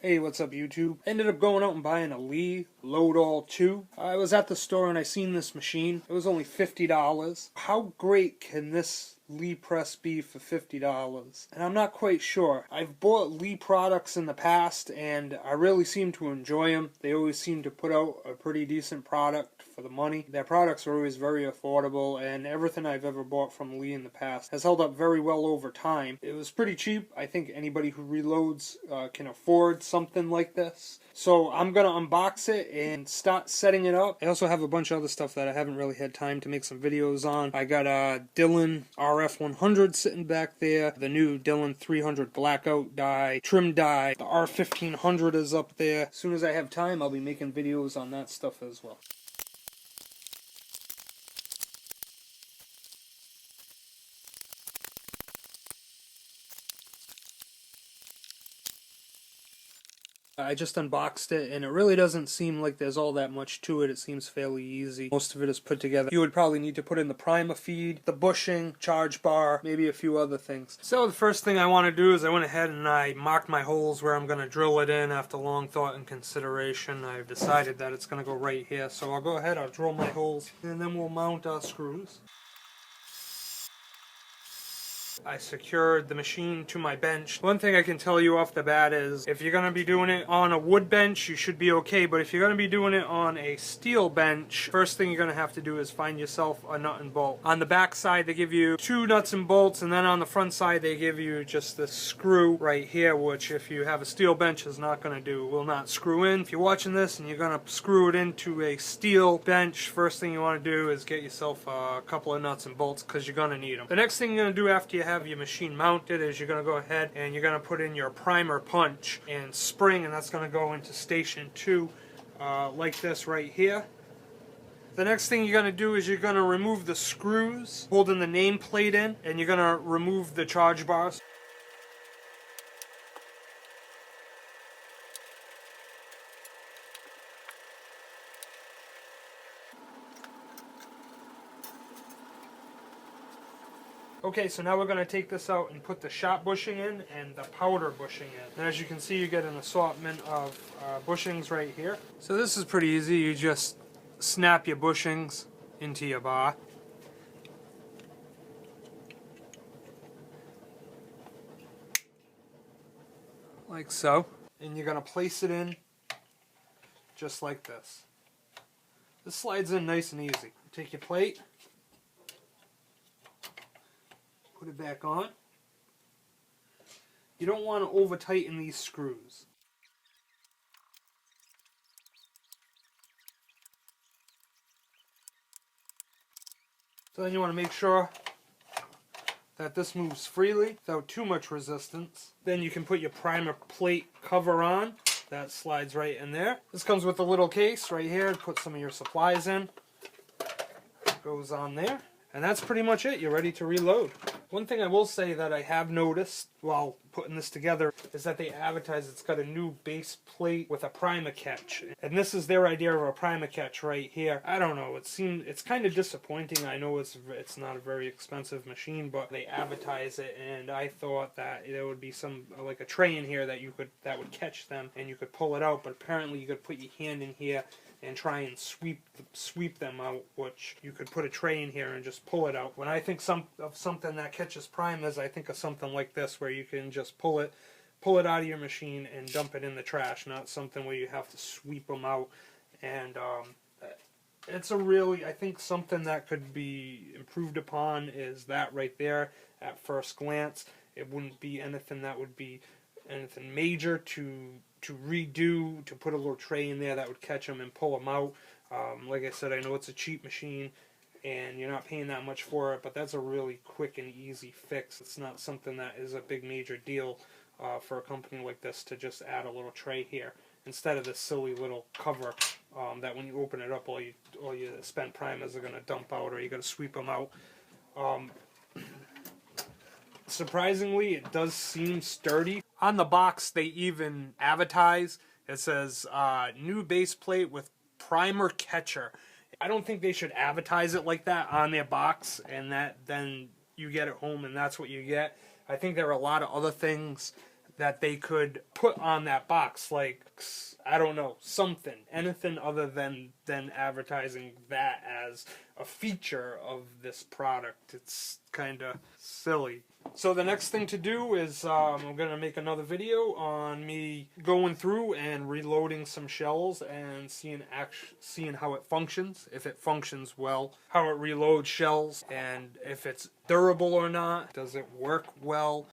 Hey, what's up YouTube? Ended up going out and buying a Lee Load-All 2. I was at the store and I seen this machine. It was only $50. How great can this Lee press be for $50? And I'm not quite sure. I've bought Lee products in the past and I really seem to enjoy them. They always seem to put out a pretty decent product for the money. Their products are always very affordable, and everything I've ever bought from Lee in the past has held up very well over time. It was pretty cheap. I think anybody who reloads can afford something like this. So I'm going to unbox it and start setting it up. I also have a bunch of other stuff that I haven't really had time to make some videos on. I got a Dillon RF100 sitting back there, the new Dillon 300 blackout die, trim die, the R1500 is up there. As soon as I have time, I'll be making videos on that stuff as well. I just unboxed it, and it really doesn't seem like there's all that much to it. It seems fairly easy. Most of it is put together. You would probably need to put in the primer feed, the bushing, charge bar, maybe a few other things. So the first thing I want to do is I went ahead and I marked my holes where I'm going to drill it in. After long thought and consideration, I've decided that it's going to go right here. So I'll go ahead, I'll drill my holes, and then we'll mount our screws. I secured the machine to my bench. One thing I can tell you off the bat is if you're going to be doing it on a wood bench, you should be okay, but if you're going to be doing it on a steel bench, first thing you're going to have to do is find yourself a nut and bolt. On the back side they give you 2 nuts and bolts, and then on the front side they give you just this screw right here, which if you have a steel bench is not going to do, will not screw in. If you're watching this and you're going to screw it into a steel bench, first thing you want to do is get yourself a couple of nuts and bolts, because you're going to need them. The next thing you're going to do after you have your machine mounted is you're going to go ahead and you're going to put in your primer punch and spring, and that's going to go into station 2 like this right here. The next thing you're going to do is you're going to remove the screws holding the nameplate in, and you're going to remove the charge bars. Okay, so now we're going to take this out and put the sharp bushing in and the powder bushing in. And as you can see, you get an assortment of bushings right here. So this is pretty easy. You just snap your bushings into your bar. Like so. And you're going to place it in just like this. This slides in nice and easy. Take your plate. Put it back on. You don't want to over tighten these screws. So then you want to make sure that this moves freely without too much resistance. Then you can put your primer plate cover on. That slides right in there. This comes with a little case right here to put some of your supplies in. Goes on there. And that's pretty much it. You're ready to reload. One thing I will say that I have noticed while putting this together is that they advertise it's got a new base plate with a primer catch. And this is their idea of a primer catch right here. I don't know, it's kind of disappointing. I know it's not a very expensive machine, but they advertise it, and I thought that there would be some like a tray in here that that would catch them and you could pull it out, but apparently you could put your hand in here and try and sweep them out, which you could put a tray in here and just pull it out. When I think of something that catches primers, I think of something like this, where you can just pull it out of your machine and dump it in the trash, not something where you have to sweep them out. And it's I think something that could be improved upon is that right there at first glance. It wouldn't be anything that would be anything major to redo, to put a little tray in there that would catch them and pull them out. Like I said, I know it's a cheap machine and you're not paying that much for it, but that's a really quick and easy fix. It's not something that is a big major deal for a company like this to just add a little tray here instead of this silly little cover that when you open it up, all your spent primers are going to dump out, or you got to sweep them out. Surprisingly, it does seem sturdy. On the box, they even advertise, it says, new base plate with primer catcher. I don't think they should advertise it like that on their box, and then you get it home and that's what you get. I think there are a lot of other things that they could put on that box, like, I don't know, anything other than advertising that as a feature of this product. It's kind of silly. So the next thing to do is I'm going to make another video on me going through and reloading some shells and seeing how it functions, if it functions well, how it reloads shells, and if it's durable or not, does it work well.